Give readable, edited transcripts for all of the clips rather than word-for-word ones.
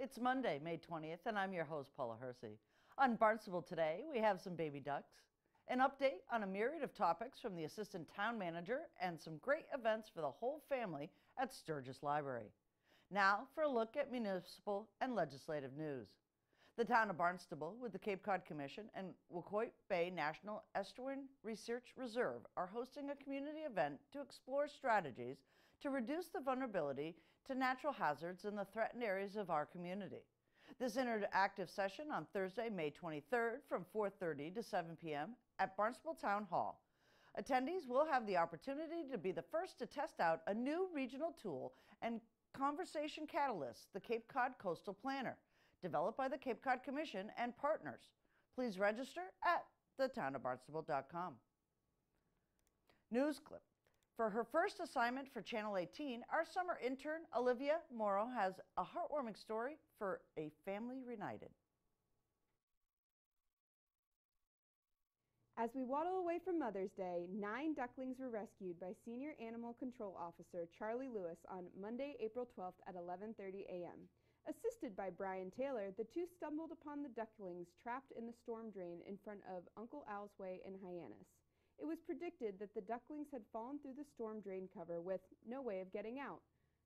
It's Monday, May 20th, and I'm your host, Paula Hersey. On Barnstable Today, we have some baby ducks, an update on a myriad of topics from the assistant town manager, and some great events for the whole family at Sturgis Library. Now for a look at municipal and legislative news. The town of Barnstable, with the Cape Cod Commission and Wacoit Bay National Estuarine Research Reserve, are hosting a community event to explore strategies to reduce the vulnerability to natural hazards in the threatened areas of our community. This interactive session on Thursday, May 23rd from 4:30 to 7 p.m. at Barnstable Town Hall. Attendees will have the opportunity to be the first to test out a new regional tool and conversation catalyst, the Cape Cod Coastal Planner, developed by the Cape Cod Commission and partners. Please register at thetownofbarnstable.com. News clip. For her first assignment for Channel 18, our summer intern, Olivia Morrow, has a heartwarming story for a family reunited. As we waddle away from Mother's Day, 9 ducklings were rescued by Senior Animal Control Officer Charlie Lewis on Monday, April 12th at 11:30 a.m. Assisted by Brian Taylor, the two stumbled upon the ducklings trapped in the storm drain in front of Uncle Al's Way in Hyannis. It was predicted that the ducklings had fallen through the storm drain cover with no way of getting out.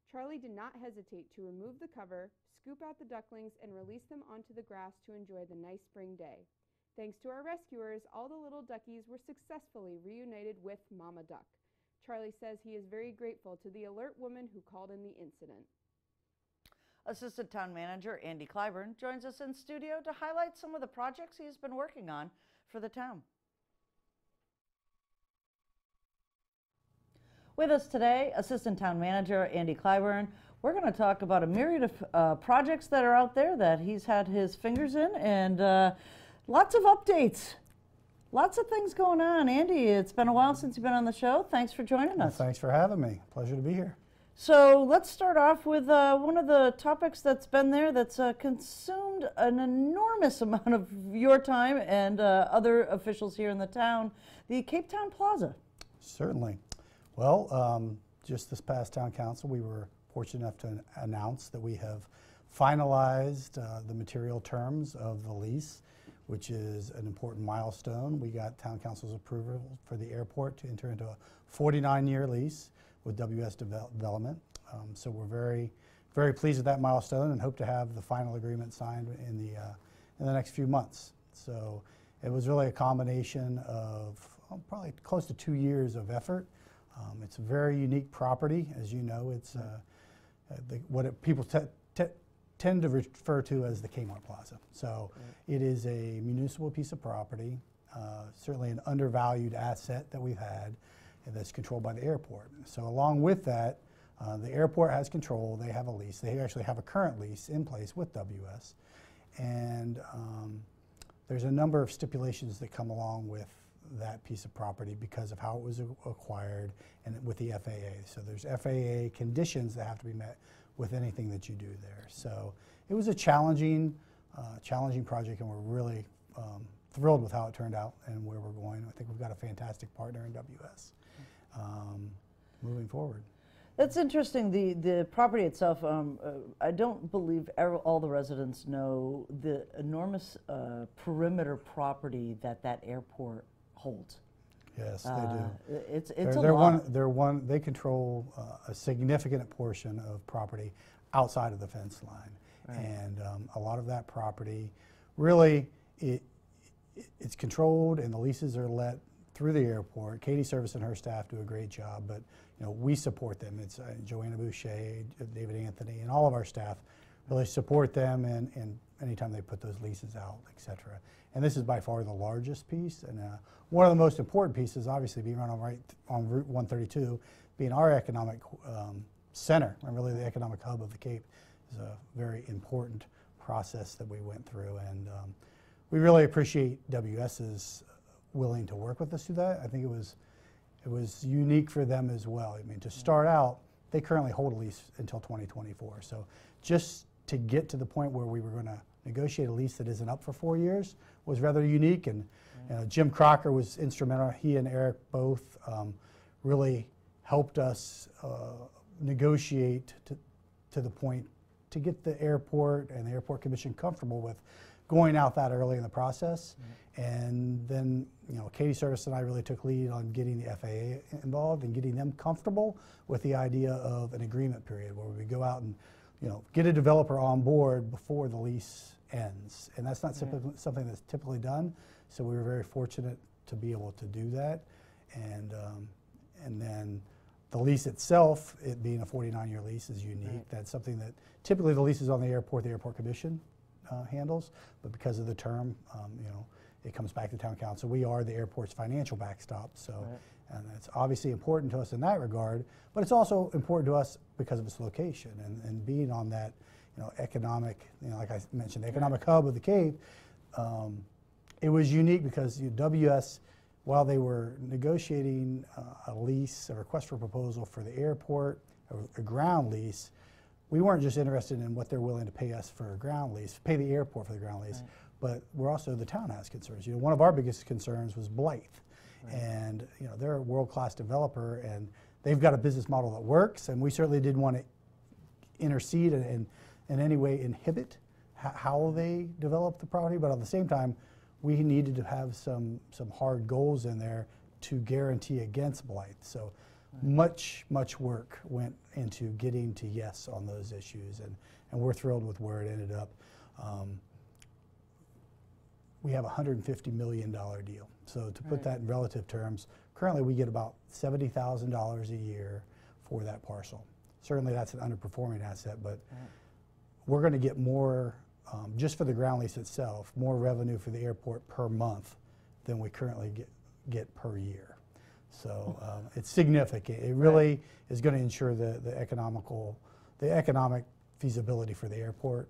Charlie did not hesitate to remove the cover, scoop out the ducklings, and release them onto the grass to enjoy the nice spring day. Thanks to our rescuers, all the little duckies were successfully reunited with Mama Duck. Charlie says he is very grateful to the alert woman who called in the incident. Assistant Town Manager Andy Clyburn joins us in studio to highlight some of the projects he's been working on for the town. With us today, Assistant Town Manager Andy Clyburn. We're going to talk about a myriad of projects that are out there that he's had his fingers in, and lots of updates. Lots of things going on. Andy, it's been a while since you've been on the show. Thanks for joining us. Thanks for having me. Pleasure to be here. So let's start off with one of the topics that's been there that's consumed an enormous amount of your time and other officials here in the town, the Cape Town Plaza. Certainly. Well, just this past town council, we were fortunate enough to announce that we have finalized the material terms of the lease, which is an important milestone. We got town council's approval for the airport to enter into a 49-year lease with WS Development. So we're very, very pleased with that milestone and hope to have the final agreement signed in the next few months. So it was really a combination of probably close to 2 years of effort. It's a very unique property. As you know, it's people tend to refer to as the Kmart Plaza. So it is a municipal piece of property, certainly an undervalued asset that we've had, that's controlled by the airport. So along with that, the airport has control. They have a lease. They actually have a current lease in place with WS. And there's a number of stipulations that come along with that piece of property because of how it was acquired and with the FAA. So there's FAA conditions that have to be met with anything that you do there. So it was a challenging project, and we're really thrilled with how it turned out and where we're going. I think we've got a fantastic partner in WS moving forward. That's interesting. The property itself, I don't believe all the residents know the enormous perimeter property that airport holds. Yes, they do. It's a lot. They control a significant portion of property outside of the fence line, right. And a lot of that property, really, it's controlled, and the leases are let through the airport. Katie Service and her staff do a great job, but we support them. It's Joanna Boucher, David Anthony, and all of our staff really support them, and anytime they put those leases out, et cetera. And this is by far the largest piece, and one of the most important pieces, obviously, being run on Route 132, being our economic center, and really the economic hub of the Cape, is a very important process that we went through, and we really appreciate WS's willing to work with us through that. I think it was unique for them as well. I mean, to start out, they currently hold a lease until 2024. So just to get to the point where we were going to negotiate a lease that isn't up for 4 years was rather unique. And Jim Crocker was instrumental. He and Eric both really helped us negotiate to the point to get the airport and the airport commission comfortable with going out that early in the process. And then, you know, Katie Service and I really took lead on getting the FAA involved and getting them comfortable with the idea of an agreement period where we go out and, you know, get a developer on board before the lease ends. And that's not something that's typically done. So we were very fortunate to be able to do that. And then the lease itself, it being a 49-year lease, is unique. That's something that typically the leases on the airport commission handles, but because of the term, you know, it comes back to town council. We are the airport's financial backstop, so and it's obviously important to us in that regard, but it's also important to us because of its location and being on that, you know, economic, you know, like I mentioned, the economic hub of the Cape. It was unique because WS, while they were negotiating a lease, a request for proposal for the airport, a ground lease, we weren't just interested in what they're willing to pay us for a ground lease, pay the airport for the ground lease, but we're also, the town has concerns. You know, one of our biggest concerns was Blythe. And, you know, they're a world-class developer and they've got a business model that works, and we certainly didn't want to intercede and in any way inhibit how they develop the property, but at the same time, we needed to have some hard goals in there to guarantee against Blythe. So much work went into getting to yes on those issues, and we're thrilled with where it ended up. We have a $150 million deal. So to put that in relative terms, currently we get about $70,000 a year for that parcel. Certainly that's an underperforming asset, but we're going to get more, just for the ground lease itself, more revenue for the airport per month than we currently get per year. So it's significant. It really is going to ensure the economic feasibility for the airport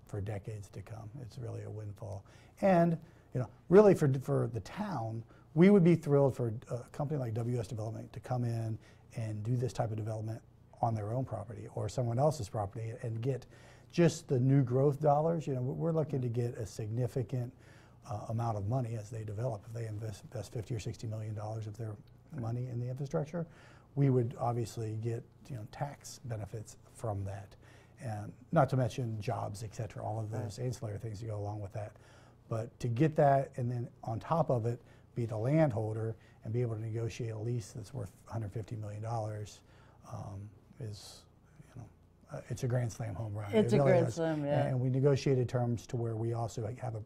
for decades to come. It's really a windfall. And, you know, really for the town, we would be thrilled for a company like WS Development to come in and do this type of development on their own property or someone else's property and get just the new growth dollars. You know, we're looking to get a significant amount of money as they develop. If they invest $50 or $60 million of their money in the infrastructure, we would obviously get, you know, tax benefits from that. And not to mention jobs, et cetera, all of those ancillary things that go along with that. But to get that and then on top of it, be the landholder and be able to negotiate a lease that's worth $150 million is, you know, it's a grand slam home run. It's a grand slam, yeah. And we negotiated terms to where we also have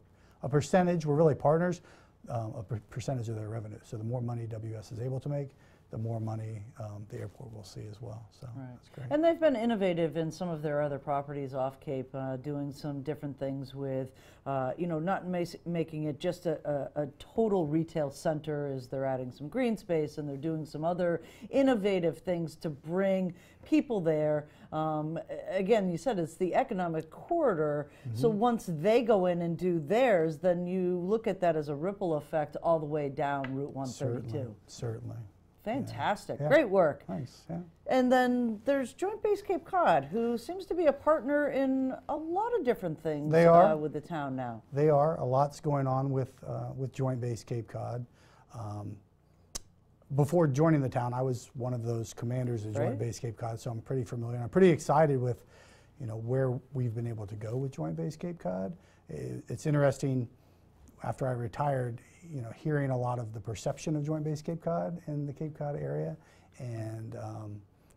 a percentage, we're really partners, a percentage of their revenue. So the more money WS is able to make, the more money the airport will see as well. So that's great. And they've been innovative in some of their other properties off Cape, doing some different things with, you know, not making it just a total retail center, as they're adding some green space and they're doing some other innovative things to bring people there. Again, you said it's the economic corridor, so once they go in and do theirs, then you look at that as a ripple effect all the way down Route 132. Certainly. Fantastic. Yeah. Great work. Thanks. Yeah. And then there's Joint Base Cape Cod, who seems to be a partner in a lot of different things with the town now. They are. A lot's going on with Joint Base Cape Cod. Before joining the town, I was one of those commanders of Joint Base Cape Cod, so I'm pretty familiar. And I'm pretty excited with, you know, where we've been able to go with Joint Base Cape Cod. It's interesting. After I retired, you know, hearing a lot of the perception of Joint Base Cape Cod in the Cape Cod area, and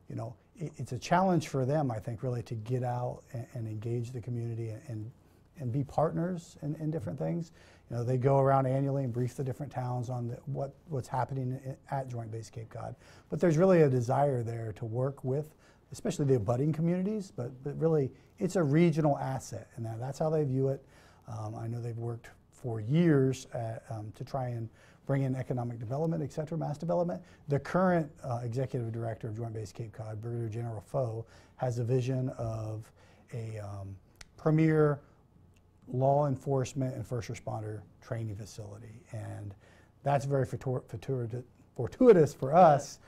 you know, it's a challenge for them, I think, really to get out and engage the community and be partners in different things. You know, they go around annually and brief the different towns on what's happening at Joint Base Cape Cod. But there's really a desire there to work with, especially the abutting communities. But really, it's a regional asset, and that's how they view it. I know they've worked for years to try and bring in economic development, et cetera, mass development. The current executive director of Joint Base Cape Cod, Brigadier General Foe, has a vision of a premier law enforcement and first responder training facility. And that's very fortuitous for us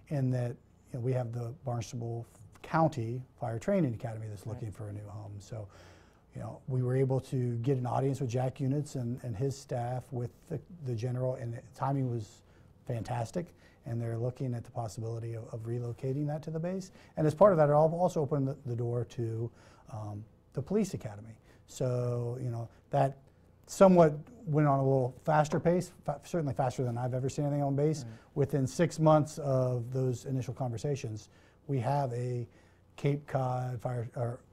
in that, you know, we have the Barnstable County Fire Training Academy that's looking for a new home. So, you know, we were able to get an audience with Jack Units and his staff with the general, and the timing was fantastic, and they're looking at the possibility of relocating that to the base. And as part of that, it also opened the door to the police academy. So, you know, that somewhat went on a little faster pace, certainly faster than I've ever seen anything on base. Right. Within 6 months of those initial conversations, we have a Cape Cod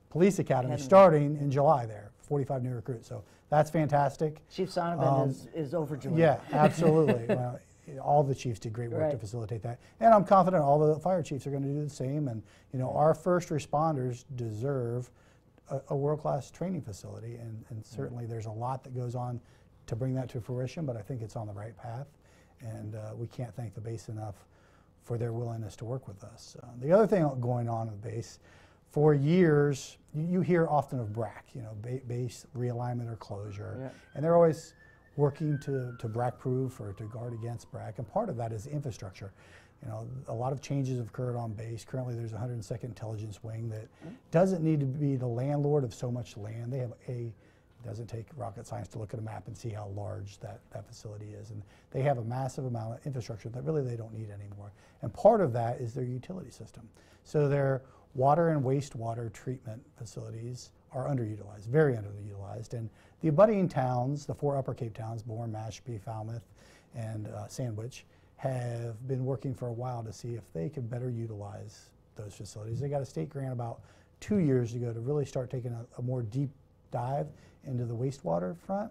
Police Academy starting in July there, 45 new recruits. So that's fantastic. Chief Sonovan is overjoyed. Yeah, absolutely. Well, all the chiefs did great work to facilitate that. And I'm confident all the fire chiefs are going to do the same. And, you know, our first responders deserve a world-class training facility. And certainly there's a lot that goes on to bring that to fruition, but I think it's on the right path. And we can't thank the base enough for their willingness to work with us. The other thing going on at the base, for years, you hear often of BRAC, you know, base realignment or closure. And they're always working to BRAC-proof or to guard against BRAC, and part of that is infrastructure. You know, a lot of changes have occurred on base. Currently, there's a 102nd Intelligence Wing that doesn't need to be the landlord of so much land. They have it doesn't take rocket science to look at a map and see how large that facility is. And they have a massive amount of infrastructure that really they don't need anymore. And part of that is their utility system. So their water and wastewater treatment facilities are underutilized, very underutilized. And the abutting towns, the 4 Upper Cape towns, Bourne, Mashpee, Falmouth, and Sandwich, have been working for a while to see if they could better utilize those facilities. They got a state grant about 2 years ago to really start taking a more deep dive into the wastewater front.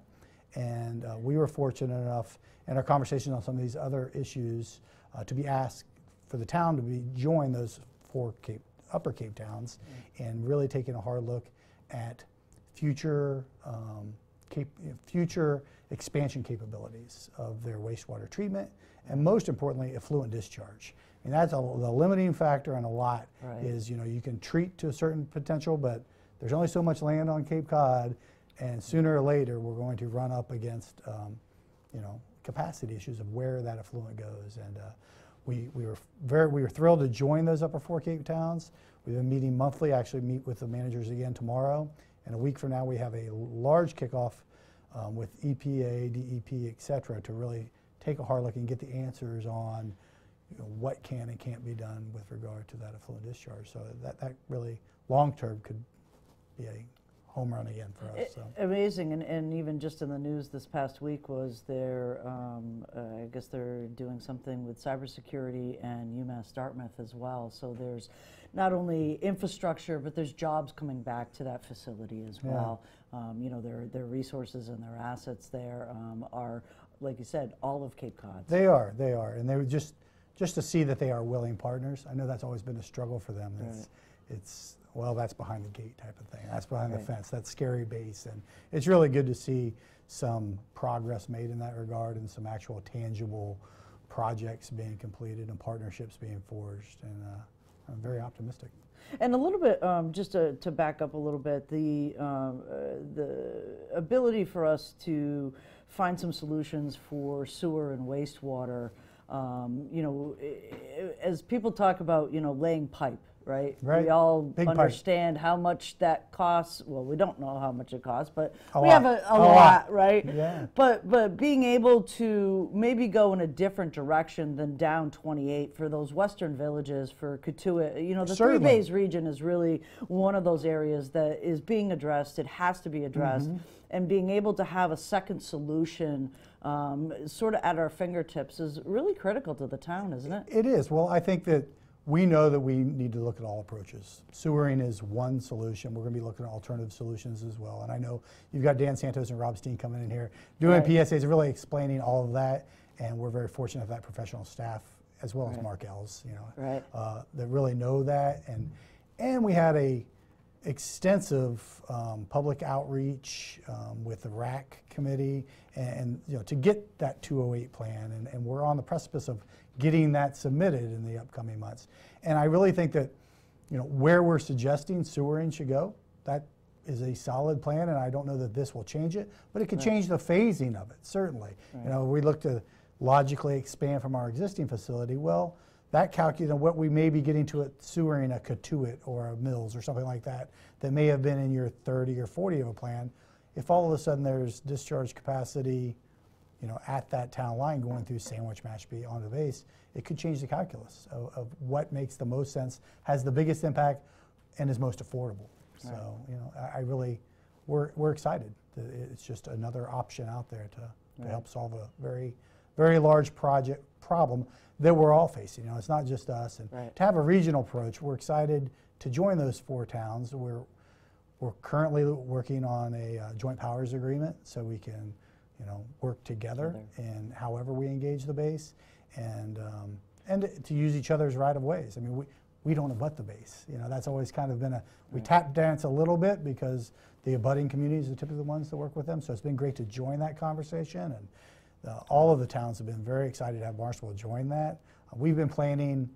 And we were fortunate enough in our conversation on some of these other issues to be asked for the town to join those 4 Upper Cape towns and really taking a hard look at future expansion capabilities of their wastewater treatment, and most importantly, effluent discharge. And that's the limiting factor on a lot is, you know, you can treat to a certain potential, but there's only so much land on Cape Cod, and sooner or later we're going to run up against, you know, capacity issues of where that effluent goes. And we were thrilled to join those Upper 4 Cape towns. We've been meeting monthly. Actually, meet with the managers again tomorrow. And a week from now, we have a large kickoff with EPA, DEP, et cetera, to really take a hard look and get the answers on, you know, what can and can't be done with regard to that effluent discharge. So that really long term could be a home run again for us. So. Amazing, and even just in the news this past week was their, I guess they're doing something with cybersecurity and UMass Dartmouth as well. So there's not only infrastructure, but there's jobs coming back to that facility as well. You know, their resources and their assets there are, like you said, all of Cape Cod. They are, and they were just to see that they are willing partners. I know that's always been a struggle for them. It's well, that's behind the gate type of thing. That's behind the fence. That's scary base, and it's really good to see some progress made in that regard and some actual tangible projects being completed and partnerships being forged. And I'm very optimistic. And a little bit, just to back up a little bit, the ability for us to find some solutions for sewer and wastewater. You know, as people talk about, you know, laying pipe. Right? We all understand how much that costs. Well, we don't know how much it costs, but we have a lot, right? Yeah. But being able to maybe go in a different direction than down 28 for those western villages, for Cotuit, you know, the Three Bays region is really one of those areas that is being addressed. It has to be addressed. And being able to have a second solution sort of at our fingertips is really critical to the town, isn't it? It is. Well, I think that we know that we need to look at all approaches. Sewering is one solution. We're going to be looking at alternative solutions as well. And I know you've got Dan Santos and Rob Steen coming in here doing PSAs, really explaining all of that. And we're very fortunate to have that professional staff as well as Mark Ells, you know, that really know that. And we had a extensive public outreach with the RAC committee, and you know, to get that 208 plan, and we're on the precipice of getting that submitted in the upcoming months. And I really think that, you know, where we're suggesting sewering should go, that is a solid plan, and I don't know that this will change it, but it could change the phasing of it, certainly. You know, we look to logically expand from our existing facility. Well, that calculus, what we may be getting to at sewering a Cotuit or a Mills or something like that, that may have been in your 30 or 40 of a plan, if all of a sudden there's discharge capacity at that town line going through Sandwich, Mashpee on the base, it could change the calculus of what makes the most sense, has the biggest impact, and is most affordable. Right. So, I really, we're excited. It's just another option out there to help solve a very, very large problem that we're all facing. It's not just us. And to have a regional approach, we're excited to join those 4 towns. We're currently working on a joint powers agreement so we can, work together in however we engage the base, and to use each other's right-of-ways. I mean, we don't abut the base. That's always kind of been we tap dance a little bit because the abutting communities are typically the ones that work with them. So it's been great to join that conversation, and all of the towns have been very excited to have Barnstable join that. We've been planning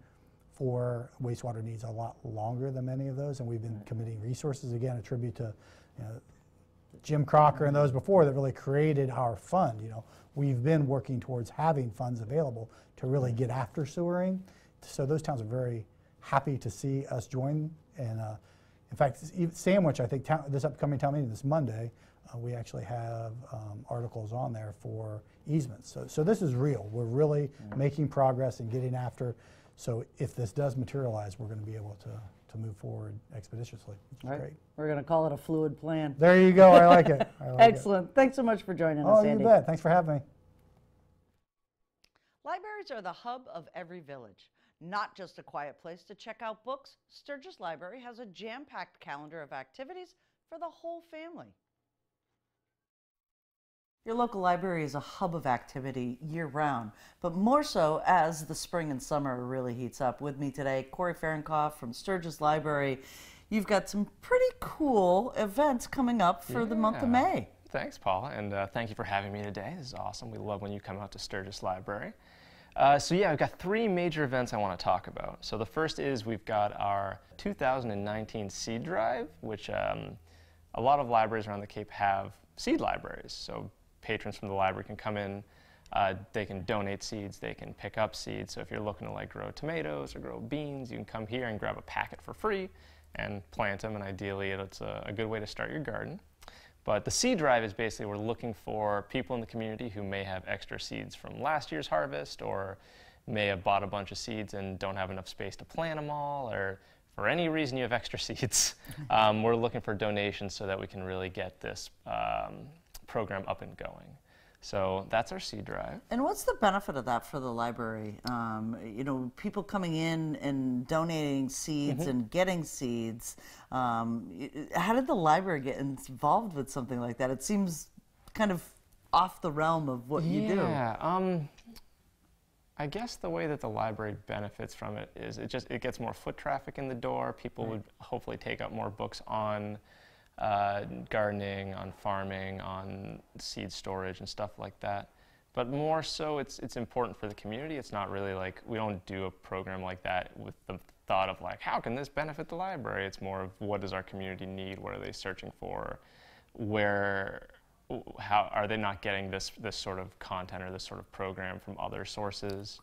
for wastewater needs a lot longer than many of those, and we've been committing resources. Again, a tribute to Jim Crocker and those before that really created our fund. We've been working towards having funds available to really get after sewering. So those towns are very happy to see us join. And in fact, Sandwich, I think this upcoming town meeting this Monday, we actually have articles on there for easements. So this is real. We're really making progress and getting after. So if this does materialize, we're going to be able to move forward expeditiously, which is great. We're going to call it a fluid plan. There you go. I like it. Excellent. Thanks so much for joining us, Andy. You bet. Thanks for having me. Libraries are the hub of every village. Not just a quiet place to check out books, Sturgis Library has a jam-packed calendar of activities for the whole family. Your local library is a hub of activity year-round, but more so as the spring and summer really heats up. With me today, Corey Fahrenkopf from Sturgis Library. You've got some pretty cool events coming up for the month of May. Thanks, Paula, and thank you for having me today. This is awesome. We love when you come out to Sturgis Library. So yeah, we've got 3 major events I want to talk about. So the first is we've got our 2019 seed drive, which a lot of libraries around the Cape have seed libraries. So patrons from the library can come in, they can donate seeds, they can pick up seeds. So if you're looking to grow tomatoes or grow beans, you can come here and grab a packet for free and plant them, and ideally it's a good way to start your garden. But the seed drive is basically we're looking for people in the community who may have extra seeds from last year's harvest, or may have bought a bunch of seeds and don't have enough space to plant them all, or for any reason you have extra seeds. We're looking for donations so that we can really get this program up and going. So that's our seed drive. And what's the benefit of that for the library? People coming in and donating seeds and getting seeds. How did the library get involved with something like that? It seems kind of off the realm of what you do. Yeah. I guess the way that the library benefits from it is it gets more foot traffic in the door. People would hopefully take up more books on gardening, on farming, on seed storage and stuff like that. But more so, it's important for the community. It's not really we don't do a program like that with the thought of how can this benefit the library? It's more of what does our community need? What are they searching for? How are they not getting this sort of content or this sort of program from other sources?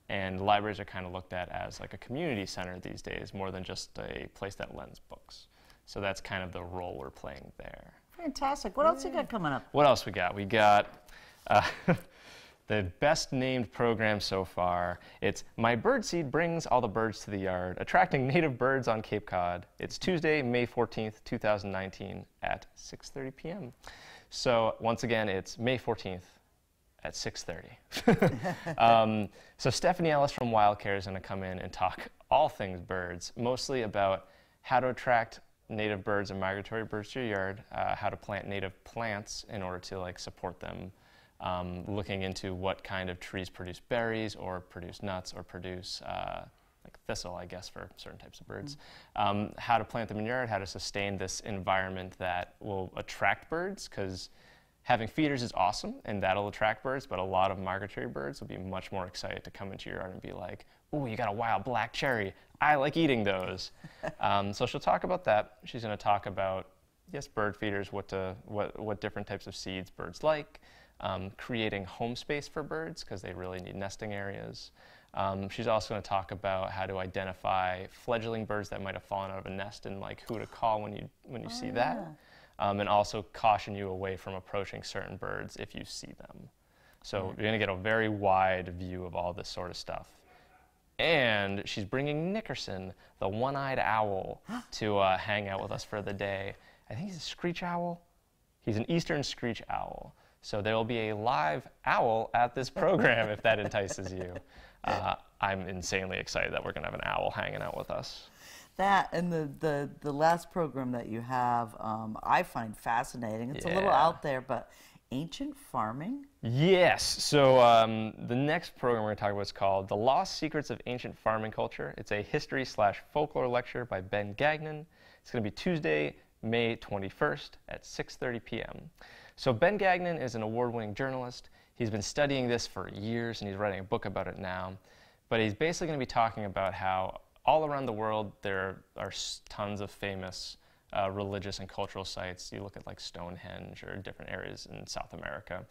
And libraries are kind of looked at as a community center these days, more than just a place that lends books. So that's kind of the role we're playing there. Fantastic. What else you got coming up? What else we got? We got the best named program so far. It's My Birdseed Brings All the Birds to the Yard, attracting native birds on Cape Cod. It's Tuesday, May 14th, 2019 at 6:30 p.m. So once again, it's May 14th at 6:30. So Stephanie Ellis from Wildcare is going to come in and talk all things birds, mostly about how to attract native birds and migratory birds to your yard, how to plant native plants in order to support them, looking into what kind of trees produce berries or produce nuts or produce thistle, I guess, for certain types of birds, how to plant them in your yard, how to sustain this environment that will attract birds, because having feeders is awesome and that'll attract birds, but a lot of migratory birds will be much more excited to come into your yard and be like, "Ooh, you got a wild black cherry. I like eating those." So she'll talk about that. She's going to talk about, yes, bird feeders, what different types of seeds birds like, creating home space for birds because they really need nesting areas. She's also going to talk about how to identify fledgling birds that might have fallen out of a nest and who to call when you see that, and also caution you away from approaching certain birds if you see them. So you're gonna get a very wide view of all this sort of stuff. And she's bringing Nickerson, the one-eyed owl, to hang out with us for the day. I think he's a screech owl. He's an eastern screech owl. So there will be a live owl at this program if that entices you. I'm insanely excited that we're gonna have an owl hanging out with us. That and the last program that you have, I find fascinating. It's a little out there, but ancient farming? Yes. So the next program we're going to talk about is called The Lost Secrets of Ancient Farming Culture. It's a history/folklore lecture by Ben Gagnon. It's going to be Tuesday, May 21st at 6:30 p.m. So Ben Gagnon is an award-winning journalist. He's been studying this for years, and he's writing a book about it now. But he's basically going to be talking about how all around the world there are tons of famous religious and cultural sites. You look at like Stonehenge or different areas in South America.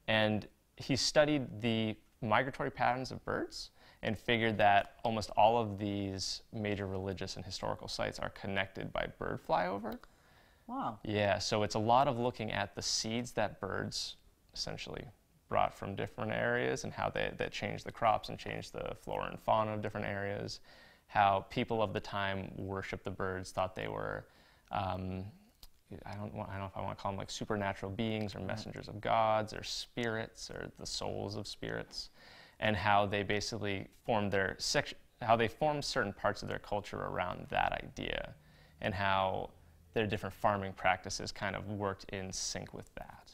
And he studied the migratory patterns of birds and figured that almost all of these major religious and historical sites are connected by bird flyover. Wow. Yeah, so it's a lot of looking at the seeds that birds essentially brought from different areas and how that changed the crops and changed the flora and fauna of different areas, how people of the time worshiped the birds, thought they were I don't know if I want to call them like supernatural beings or messengers of gods or spirits or the souls of spirits, and how they basically formed certain parts of their culture around that idea, and how their different farming practices kind of worked in sync with that.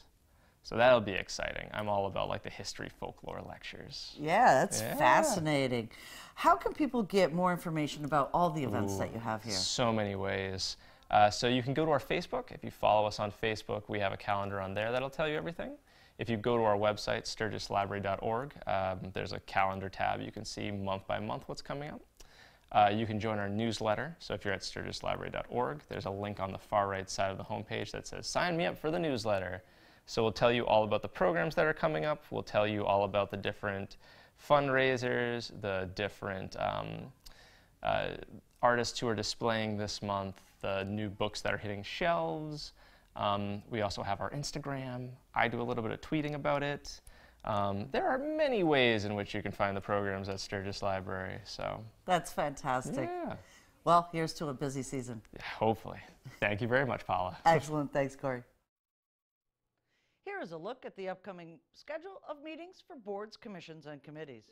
So that'll be exciting. I'm all about like the history folklore lectures. Yeah, that's fascinating. How can people get more information about all the events that you have here? So many ways. So you can go to our Facebook. If you follow us on Facebook, we have a calendar on there that'll tell you everything. If you go to our website, sturgislibrary.org, there's a calendar tab. You can see month by month what's coming up. You can join our newsletter. So if you're at sturgislibrary.org, there's a link on the far right side of the homepage that says, sign me up for the newsletter. So we'll tell you all about the programs that are coming up. We'll tell you all about the different fundraisers, the different artists who are displaying this month, the new books that are hitting shelves. We also have our Instagram. I do a little bit of tweeting about it. There are many ways in which you can find the programs at Sturgis Library. So that's fantastic. Yeah. Well, here's to a busy season. Yeah, hopefully. Thank you very much, Paula. Excellent. Thanks, Corey. Here is a look at the upcoming schedule of meetings for boards, commissions, and committees.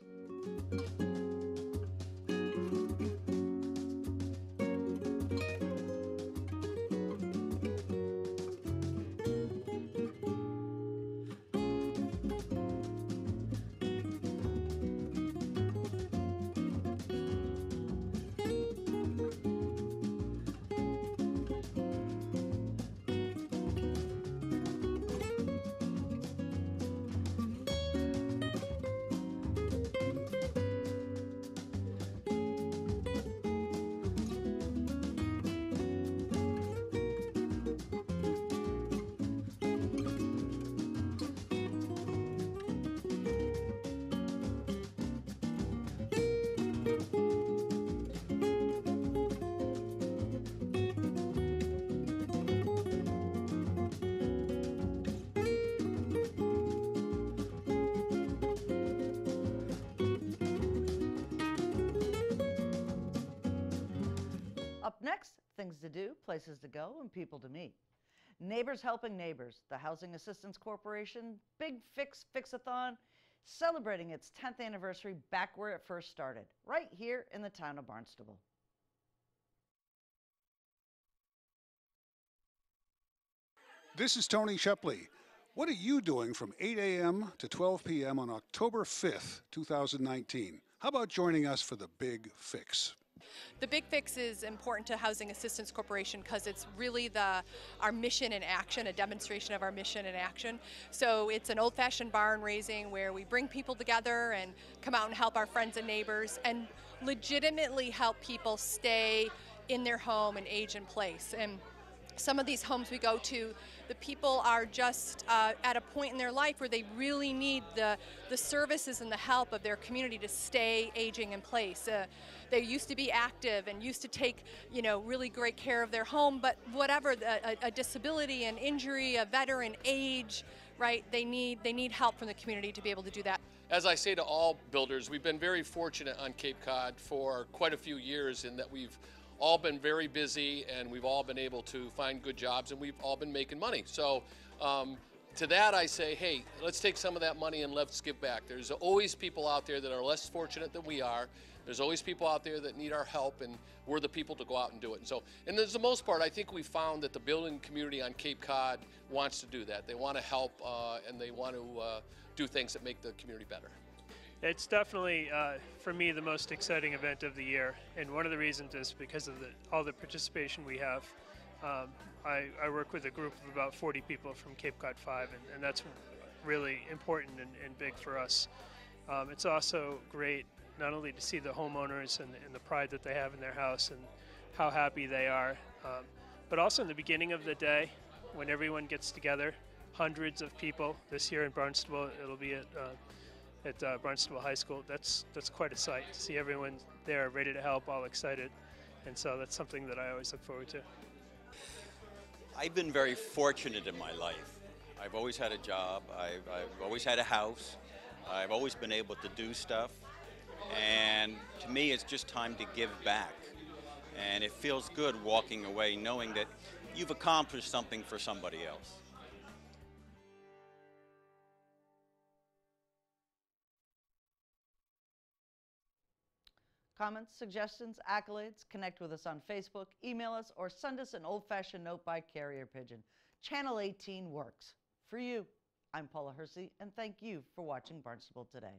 Up next, things to do, places to go, and people to meet. Neighbors Helping Neighbors, the Housing Assistance Corporation Big Fix Fix-a-thon, celebrating its 10th anniversary back where it first started, right here in the town of Barnstable. This is Tony Shepley. What are you doing from 8 a.m. to 12 p.m. on October 5th, 2019? How about joining us for the Big Fix? The Big Fix is important to Housing Assistance Corporation because it's really our mission in action, a demonstration of our mission in action. So it's an old-fashioned barn raising where we bring people together and come out and help our friends and neighbors and legitimately help people stay in their home and age in place. And some of these homes we go to, the people are just at a point in their life where they really need the services and the help of their community to stay aging in place. They used to be active and used to take, really great care of their home, but whatever, a disability, an injury, a veteran, age, right? They need help from the community to be able to do that. As I say to all builders, we've been very fortunate on Cape Cod for quite a few years in that we've all been very busy and we've all been able to find good jobs and we've all been making money. So to that I say, hey, let's take some of that money and let's give back. There's always people out there that are less fortunate than we are. There's always people out there that need our help, and we're the people to go out and do it. And so, and for the most part, I think we found that the building community on Cape Cod wants to do that. They want to help and they want to do things that make the community better. It's definitely, for me, the most exciting event of the year, and one of the reasons is because of all the participation we have. I work with a group of about 40 people from Cape Cod 5, and that's really important and big for us. It's also great not only to see the homeowners and the pride that they have in their house and how happy they are, but also in the beginning of the day when everyone gets together, hundreds of people. This year in Barnstable, it'll be at Barnstable High School. That's quite a sight to see everyone there ready to help, all excited, and so that's something that I always look forward to. I've been very fortunate in my life. I've always had a job, I've always had a house, I've always been able to do stuff, and to me it's just time to give back. And it feels good walking away knowing that you've accomplished something for somebody else. Comments, suggestions, accolades, connect with us on Facebook, email us, or send us an old-fashioned note by carrier pigeon. Channel 18 works. For you, I'm Paula Hersey, and thank you for watching Barnstable Today.